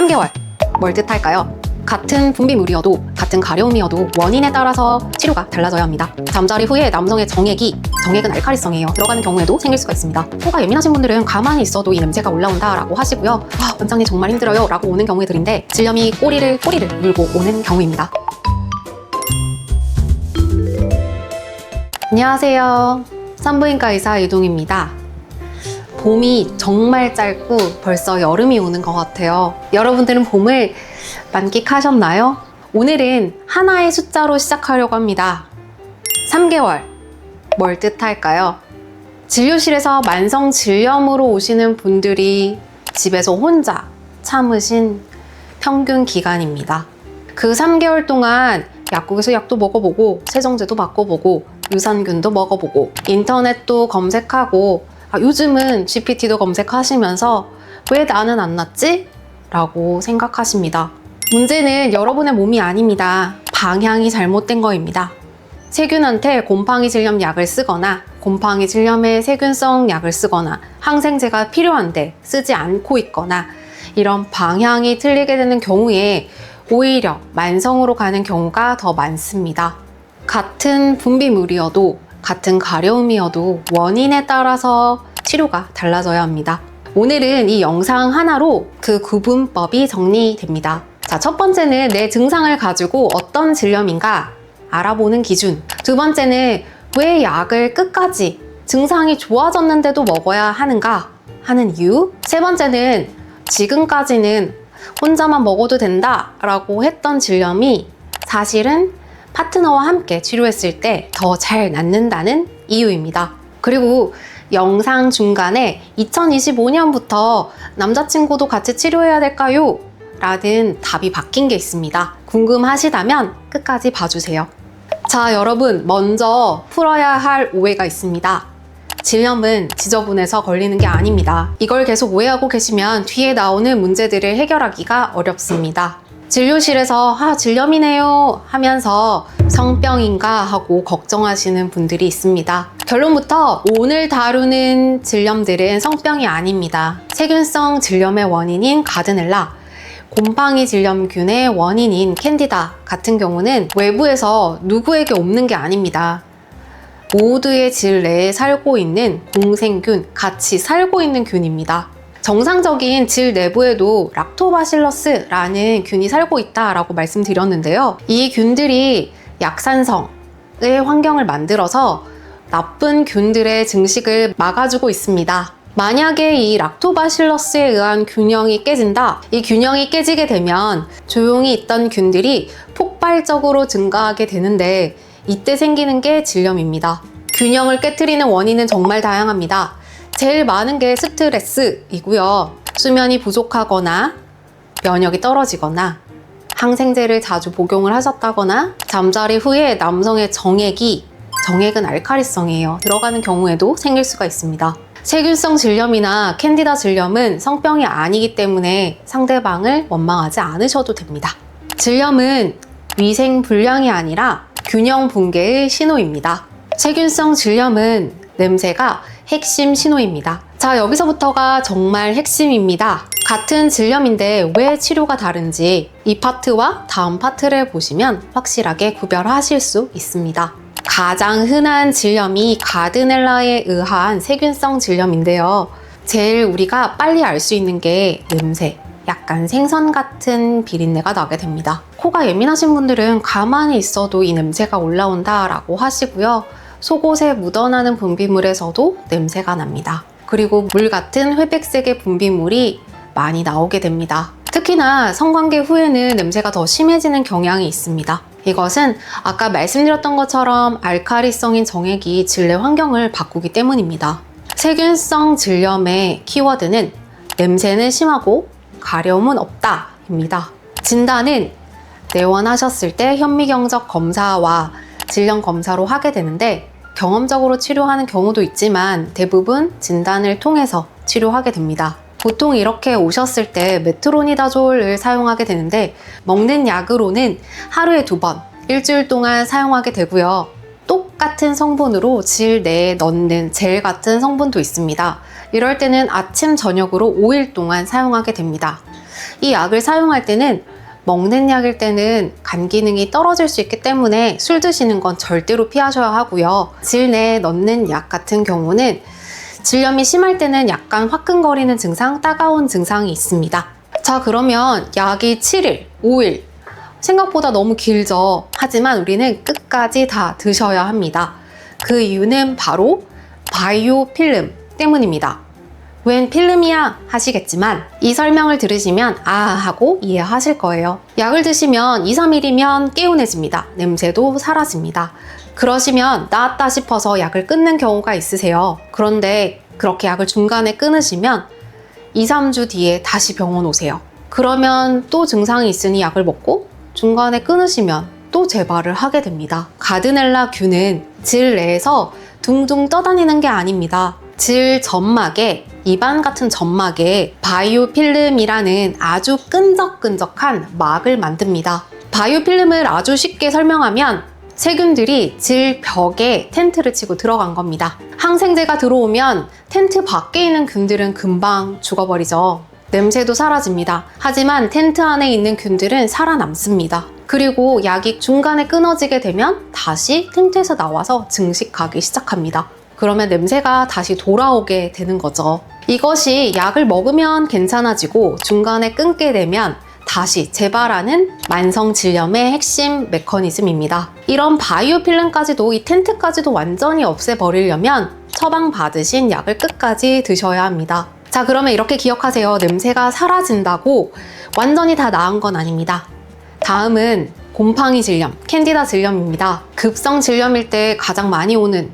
3개월. 뭘 뜻할까요? 같은 분비물이어도 같은 가려움이어도 원인에 따라서 치료가 달라져야 합니다. 잠자리 후에 남성의 정액은 알칼리성이에요. 들어가는 경우에도 생길 수가 있습니다. 코가 예민하신 분들은 가만히 있어도 이 냄새가 올라온다 라고 하시고요. 원장님 정말 힘들어요 라고 오는 경우들인데 질염이 꼬리를 물고 오는 경우입니다. 안녕하세요. 산부인과 의사 이동입니다. 봄이 정말 짧고 벌써 여름이 오는 것 같아요. 여러분들은 봄을 만끽하셨나요? 오늘은 하나의 숫자로 시작하려고 합니다. 3개월. 뭘 뜻할까요? 진료실에서 만성 질염으로 오시는 분들이 집에서 혼자 참으신 평균 기간입니다. 그 3개월 동안 약국에서 약도 먹어보고 세정제도 바꿔보고 유산균도 먹어보고 인터넷도 검색하고 요즘은 GPT도 검색하시면서 왜 나는 안 낫지? 라고 생각하십니다. 문제는 여러분의 몸이 아닙니다. 방향이 잘못된 거입니다. 세균한테 곰팡이 질염 약을 쓰거나 곰팡이 질염에 세균성 약을 쓰거나 항생제가 필요한데 쓰지 않고 있거나 이런 방향이 틀리게 되는 경우에 오히려 만성으로 가는 경우가 더 많습니다. 같은 분비물이어도 같은 가려움이어도 원인에 따라서 치료가 달라져야 합니다. 오늘은 이 영상 하나로 그 구분법이 정리됩니다. 자, 첫 번째는 내 증상을 가지고 어떤 질염인가 알아보는 기준. 두 번째는 왜 약을 끝까지 증상이 좋아졌는데도 먹어야 하는가 하는 이유. 세 번째는 지금까지는 혼자만 먹어도 된다 라고 했던 질염이 사실은 파트너와 함께 치료했을 때 더 잘 낫는다는 이유입니다. 그리고 영상 중간에 2025년부터 남자친구도 같이 치료해야 될까요? 라는 답이 바뀐 게 있습니다. 궁금하시다면 끝까지 봐주세요. 자, 여러분, 먼저 풀어야 할 오해가 있습니다. 질염은 지저분해서 걸리는 게 아닙니다. 이걸 계속 오해하고 계시면 뒤에 나오는 문제들을 해결하기가 어렵습니다. 진료실에서 질염이네요 하면서 성병인가 하고 걱정하시는 분들이 있습니다. 결론부터 오늘 다루는 질염들은 성병이 아닙니다. 세균성 질염의 원인인 가드넬라, 곰팡이 질염균의 원인인 캔디다 같은 경우는 외부에서 누구에게 없는 게 아닙니다. 모두의 질 내에 살고 있는 공생균, 같이 살고 있는 균입니다. 정상적인 질 내부에도 락토바실러스라는 균이 살고 있다라고 말씀드렸는데요. 이 균들이 약산성의 환경을 만들어서 나쁜 균들의 증식을 막아주고 있습니다. 만약에 이 락토바실러스에 의한 균형이 깨진다. 이 균형이 깨지게 되면 조용히 있던 균들이 폭발적으로 증가하게 되는데 이때 생기는 게 질염입니다. 균형을 깨트리는 원인은 정말 다양합니다. 제일 많은 게 스트레스이고요. 수면이 부족하거나 면역이 떨어지거나 항생제를 자주 복용을 하셨다거나 잠자리 후에 남성의 정액은 알칼리성이에요. 들어가는 경우에도 생길 수가 있습니다. 세균성 질염이나 캔디다 질염은 성병이 아니기 때문에 상대방을 원망하지 않으셔도 됩니다. 질염은 위생 불량이 아니라 균형 붕괴의 신호입니다. 세균성 질염은 냄새가 핵심 신호입니다. 자, 여기서부터가 정말 핵심입니다. 같은 질염인데 왜 치료가 다른지 이 파트와 다음 파트를 보시면 확실하게 구별하실 수 있습니다. 가장 흔한 질염이 가드넬라에 의한 세균성 질염인데요. 제일 우리가 빨리 알 수 있는 게 냄새, 약간 생선 같은 비린내가 나게 됩니다. 코가 예민하신 분들은 가만히 있어도 이 냄새가 올라온다 라고 하시고요. 속옷에 묻어나는 분비물에서도 냄새가 납니다. 그리고 물 같은 회백색의 분비물이 많이 나오게 됩니다. 특히나 성관계 후에는 냄새가 더 심해지는 경향이 있습니다. 이것은 아까 말씀드렸던 것처럼 알칼리성인 정액이 질내 환경을 바꾸기 때문입니다. 세균성 질염의 키워드는 냄새는 심하고 가려움은 없다 입니다. 진단은 내원하셨을 때 현미경적 검사와 질염 검사로 하게 되는데 경험적으로 치료하는 경우도 있지만 대부분 진단을 통해서 치료하게 됩니다. 보통 이렇게 오셨을 때 메트로니다졸을 사용하게 되는데 먹는 약으로는 하루에 2번, 일주일 동안 사용하게 되고요. 똑같은 성분으로 질 내에 넣는 젤 같은 성분도 있습니다. 이럴 때는 아침, 저녁으로 5일 동안 사용하게 됩니다. 이 약을 사용할 때는 먹는 약일 때는 간 기능이 떨어질 수 있기 때문에 술 드시는 건 절대로 피하셔야 하고요. 질 내에 넣는 약 같은 경우는 질염이 심할 때는 약간 화끈거리는 증상, 따가운 증상이 있습니다. 자, 그러면 약이 7일, 5일 생각보다 너무 길죠. 하지만 우리는 끝까지 다 드셔야 합니다. 그 이유는 바로 바이오 필름 때문입니다. 웬 필름이야 하시겠지만 이 설명을 들으시면 아 하고 이해하실 거예요. 약을 드시면 2, 3일이면 개운해집니다. 냄새도 사라집니다. 그러시면 나았다 싶어서 약을 끊는 경우가 있으세요. 그런데 그렇게 약을 중간에 끊으시면 2, 3주 뒤에 다시 병원 오세요. 그러면 또 증상이 있으니 약을 먹고 중간에 끊으시면 또 재발을 하게 됩니다. 가드넬라 균은 질 내에서 둥둥 떠다니는 게 아닙니다. 질 점막에, 입안 같은 점막에 바이오필름이라는 아주 끈적끈적한 막을 만듭니다. 바이오필름을 아주 쉽게 설명하면 세균들이 질 벽에 텐트를 치고 들어간 겁니다. 항생제가 들어오면 텐트 밖에 있는 균들은 금방 죽어버리죠. 냄새도 사라집니다. 하지만 텐트 안에 있는 균들은 살아남습니다. 그리고 약이 중간에 끊어지게 되면 다시 텐트에서 나와서 증식하기 시작합니다. 그러면 냄새가 다시 돌아오게 되는 거죠. 이것이 약을 먹으면 괜찮아지고 중간에 끊게 되면 다시 재발하는 만성 질염의 핵심 메커니즘입니다. 이런 바이오필름까지도 이 텐트까지도 완전히 없애버리려면 처방받으신 약을 끝까지 드셔야 합니다. 자, 그러면 이렇게 기억하세요. 냄새가 사라진다고 완전히 다 나은 건 아닙니다. 다음은 곰팡이 질염, 캔디다 질염입니다. 급성 질염일 때 가장 많이 오는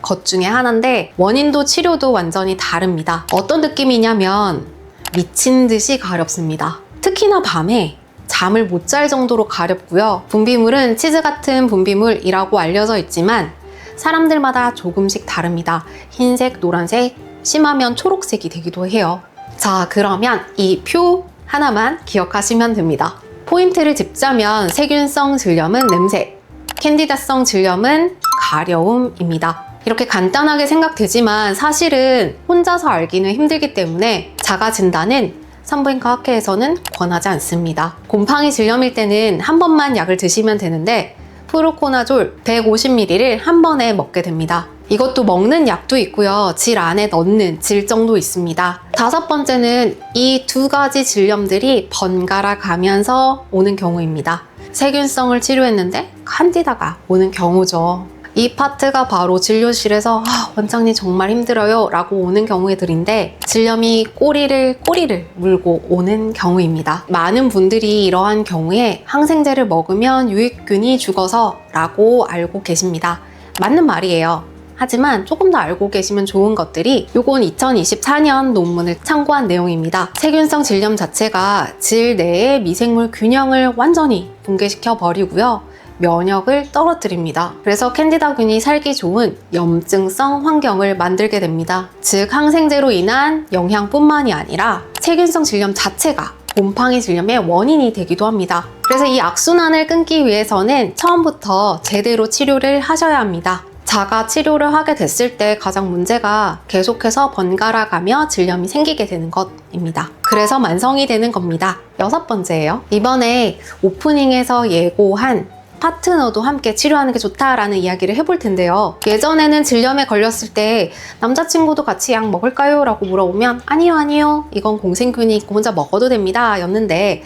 것 중에 하나인데 원인도 치료도 완전히 다릅니다. 어떤 느낌이냐면 미친 듯이 가렵습니다. 특히나 밤에 잠을 못 잘 정도로 가렵고요. 분비물은 치즈 같은 분비물이라고 알려져 있지만 사람들마다 조금씩 다릅니다. 흰색, 노란색, 심하면 초록색이 되기도 해요. 자, 그러면 이 표 하나만 기억하시면 됩니다. 포인트를 짚자면 세균성 질염은 냄새, 캔디다성 질염은 가려움입니다. 이렇게 간단하게 생각되지만 사실은 혼자서 알기는 힘들기 때문에 자가 진단은 산부인과 학회에서는 권하지 않습니다. 곰팡이 질염일 때는 한 번만 약을 드시면 되는데 프로코나졸 150ml를 한 번에 먹게 됩니다. 이것도 먹는 약도 있고요. 질 안에 넣는 질정도 있습니다. 5번째는 이 두 가지 질염들이 번갈아 가면서 오는 경우입니다. 세균성을 치료했는데 칸디다가 오는 경우죠. 이 파트가 바로 진료실에서 원장님 정말 힘들어요 라고 오는 경우들인데 질염이 꼬리를 물고 오는 경우입니다. 많은 분들이 이러한 경우에 항생제를 먹으면 유익균이 죽어서 라고 알고 계십니다. 맞는 말이에요. 하지만 조금 더 알고 계시면 좋은 것들이 요건 2024년 논문을 참고한 내용입니다. 세균성 질염 자체가 질 내의 미생물 균형을 완전히 붕괴시켜 버리고요. 면역을 떨어뜨립니다. 그래서 캔디다균이 살기 좋은 염증성 환경을 만들게 됩니다. 즉 항생제로 인한 영향뿐만이 아니라 세균성 질염 자체가 곰팡이 질염의 원인이 되기도 합니다. 그래서 이 악순환을 끊기 위해서는 처음부터 제대로 치료를 하셔야 합니다. 자가 치료를 하게 됐을 때 가장 문제가 계속해서 번갈아가며 질염이 생기게 되는 것입니다. 그래서 만성이 되는 겁니다. 6번째예요. 이번에 오프닝에서 예고한 파트너도 함께 치료하는 게 좋다라는 이야기를 해볼 텐데요. 예전에는 질염에 걸렸을 때 남자친구도 같이 약 먹을까요? 라고 물어보면 아니요 이건 공생균이 있고 혼자 먹어도 됩니다 였는데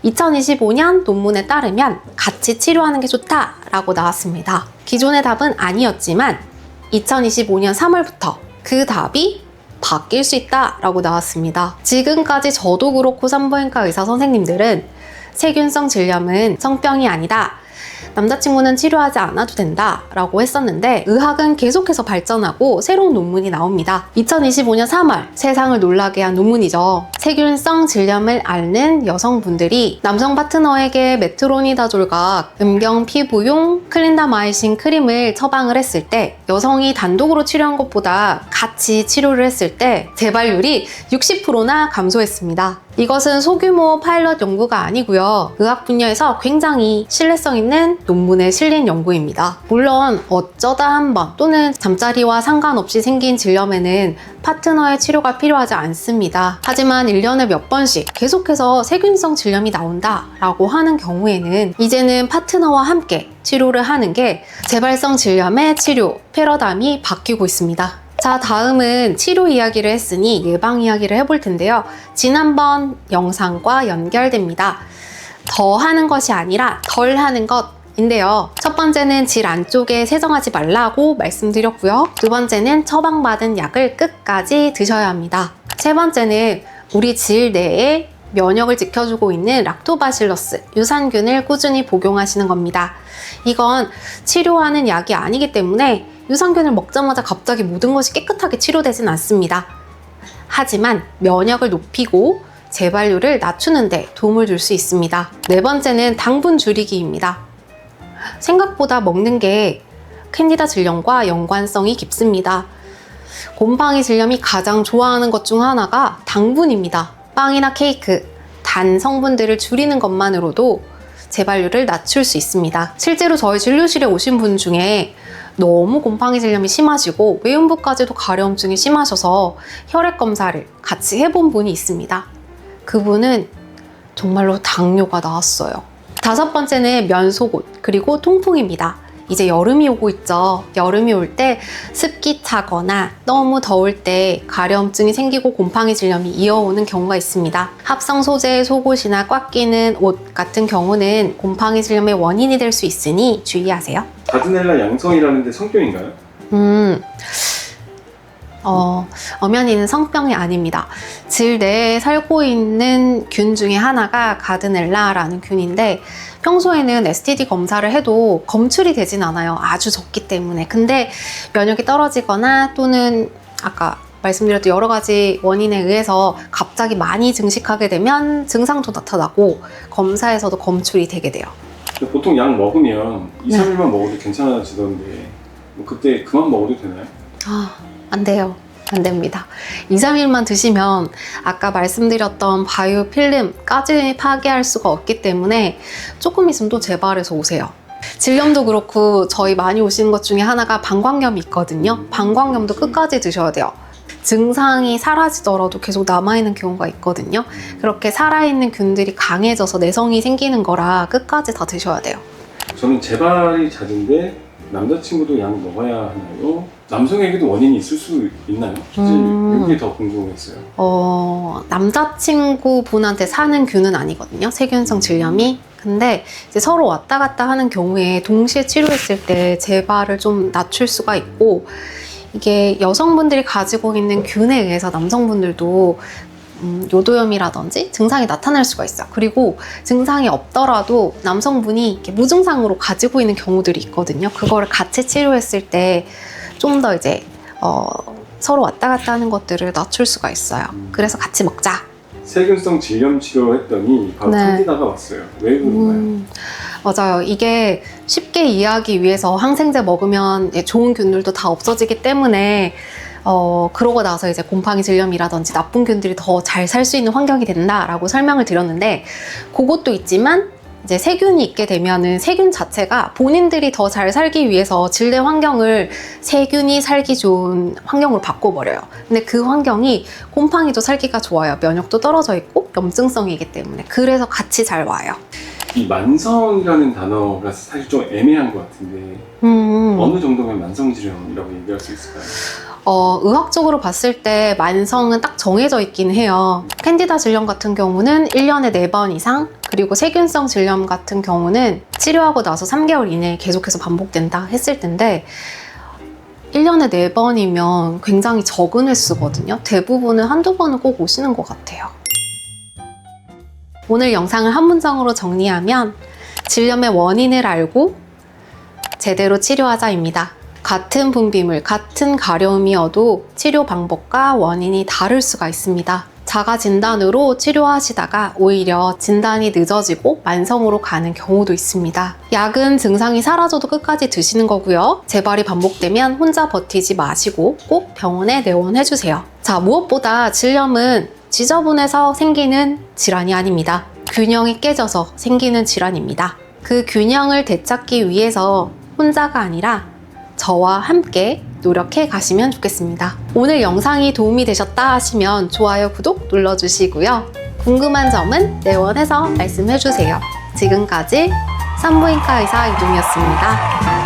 2025년 논문에 따르면 같이 치료하는 게 좋다라고 나왔습니다. 기존의 답은 아니었지만 2025년 3월부터 그 답이 바뀔 수 있다라고 나왔습니다. 지금까지 저도 그렇고 산부인과 의사 선생님들은 세균성 질염은 성병이 아니다. 남자친구는 치료하지 않아도 된다 라고 했었는데 의학은 계속해서 발전하고 새로운 논문이 나옵니다. 2025년 3월 세상을 놀라게 한 논문이죠. 세균성 질염을 앓는 여성분들이 남성 파트너에게 메트로니다졸과 음경 피부용 클린다마이신 크림을 처방을 했을 때 여성이 단독으로 치료한 것보다 같이 치료를 했을 때 재발률이 60%나 감소했습니다. 이것은 소규모 파일럿 연구가 아니고요. 의학 분야에서 굉장히 신뢰성 있는 논문에 실린 연구입니다. 물론 어쩌다 한 번 또는 잠자리와 상관없이 생긴 질염에는 파트너의 치료가 필요하지 않습니다. 하지만 1년에 몇 번씩 계속해서 세균성 질염이 나온다라고 하는 경우에는 이제는 파트너와 함께 치료를 하는 게 재발성 질염의 치료 패러다임이 바뀌고 있습니다. 자, 다음은 치료 이야기를 했으니 예방 이야기를 해볼 텐데요. 지난번 영상과 연결됩니다. 더 하는 것이 아니라 덜 하는 것인데요. 첫 번째는 질 안쪽에 세정하지 말라고 말씀드렸고요. 두 번째는 처방받은 약을 끝까지 드셔야 합니다. 세 번째는 우리 질 내에 면역을 지켜주고 있는 락토바실러스 유산균을 꾸준히 복용하시는 겁니다. 이건 치료하는 약이 아니기 때문에 유산균을 먹자마자 갑자기 모든 것이 깨끗하게 치료되진 않습니다. 하지만 면역을 높이고 재발률을 낮추는 데 도움을 줄 수 있습니다. 네 번째는 당분 줄이기입니다. 생각보다 먹는 게 캔디다 질염과 연관성이 깊습니다. 곰팡이 질염이 가장 좋아하는 것 중 하나가 당분입니다. 빵이나 케이크, 단 성분들을 줄이는 것만으로도 재발률을 낮출 수 있습니다. 실제로 저희 진료실에 오신 분 중에 너무 곰팡이 질염이 심하시고 외음부까지도 가려움증이 심하셔서 혈액 검사를 같이 해본 분이 있습니다. 그분은 정말로 당뇨가 나왔어요. 다섯 번째는 면소곤 그리고 통풍입니다. 이제 여름이 오고 있죠. 여름이 올 때 습기 차거나 너무 더울 때 가려움증이 생기고 곰팡이 질염이 이어오는 경우가 있습니다. 합성 소재의 속옷이나 꽉 끼는 옷 같은 경우는 곰팡이 질염의 원인이 될 수 있으니 주의하세요. 가드넬라 양성이라는데 성병인가요? 엄연히는 성병이 아닙니다. 질 내에 살고 있는 균 중에 하나가 가드넬라라는 균인데 평소에는 STD 검사를 해도 검출이 되진 않아요. 아주 적기 때문에. 근데 면역이 떨어지거나 또는 아까 말씀드렸던 여러 가지 원인에 의해서 갑자기 많이 증식하게 되면 증상도 나타나고 검사에서도 검출이 되게 돼요. 보통 약 먹으면 2, 3일만 먹어도 괜찮아지던데 그때 그만 먹어도 되나요? 안 돼요. 안 됩니다. 2, 3일만 드시면 아까 말씀드렸던 바이오필름까지 파괴할 수가 없기 때문에 조금 있으면 또 재발해서 오세요. 질염도 그렇고 저희 많이 오시는 것 중에 하나가 방광염이 있거든요. 방광염도 끝까지 드셔야 돼요. 증상이 사라지더라도 계속 남아있는 경우가 있거든요. 그렇게 살아있는 균들이 강해져서 내성이 생기는 거라 끝까지 다 드셔야 돼요. 저는 재발이 잦은데 남자친구도 약 먹어야 하나요? 남성에게도 원인이 있을 수 있나요? 이게 더 궁금했어요. 남자친구분한테 사는 균은 아니거든요. 세균성 질염이. 근데 이제 서로 왔다 갔다 하는 경우에 동시에 치료했을 때 재발을 좀 낮출 수가 있고 이게 여성분들이 가지고 있는 균에 의해서 남성분들도 요도염이라든지 증상이 나타날 수가 있어요. 그리고 증상이 없더라도 남성분이 이렇게 무증상으로 가지고 있는 경우들이 있거든요. 그거를 같이 치료했을 때 좀 더 이제 서로 왔다 갔다 하는 것들을 낮출 수가 있어요. 그래서 같이 먹자. 세균성 질염 치료했더니 바로 캔디다가 왔어요. 왜 그런가요? 맞아요. 이게 쉽게 이해하기 위해서 항생제 먹으면 좋은 균들도 다 없어지기 때문에 그러고 나서 이제 곰팡이 질염이라든지 나쁜 균들이 더 잘 살 수 있는 환경이 된다라고 설명을 드렸는데 그것도 있지만 이제 세균이 있게 되면은 세균 자체가 본인들이 더 잘 살기 위해서 질내 환경을 세균이 살기 좋은 환경으로 바꿔버려요. 근데 그 환경이 곰팡이도 살기가 좋아요. 면역도 떨어져 있고 염증성이기 때문에. 그래서 같이 잘 와요. 이 만성이라는 단어가 사실 좀 애매한 것 같은데 어느 정도면 만성질염이라고 얘기할 수 있을까요? 의학적으로 봤을 때 만성은 딱 정해져 있긴 해요. 캔디다 질염 같은 경우는 1년에 4번 이상, 그리고 세균성 질염 같은 경우는 치료하고 나서 3개월 이내에 계속해서 반복된다 했을 텐데 1년에 4번이면 굉장히 적은 횟수거든요. 대부분은 한두 번은 꼭 오시는 것 같아요. 오늘 영상을 한 문장으로 정리하면 질염의 원인을 알고 제대로 치료하자입니다. 같은 분비물, 같은 가려움이어도 치료 방법과 원인이 다를 수가 있습니다. 자가 진단으로 치료하시다가 오히려 진단이 늦어지고 만성으로 가는 경우도 있습니다. 약은 증상이 사라져도 끝까지 드시는 거고요. 재발이 반복되면 혼자 버티지 마시고 꼭 병원에 내원해주세요. 자, 무엇보다 질염은 지저분해서 생기는 질환이 아닙니다. 균형이 깨져서 생기는 질환입니다. 그 균형을 되찾기 위해서 혼자가 아니라 저와 함께 노력해 가시면 좋겠습니다. 오늘 영상이 도움이 되셨다 하시면 좋아요, 구독 눌러주시고요. 궁금한 점은 내원해서 말씀해 주세요. 지금까지 산부인과 의사 이동이었습니다.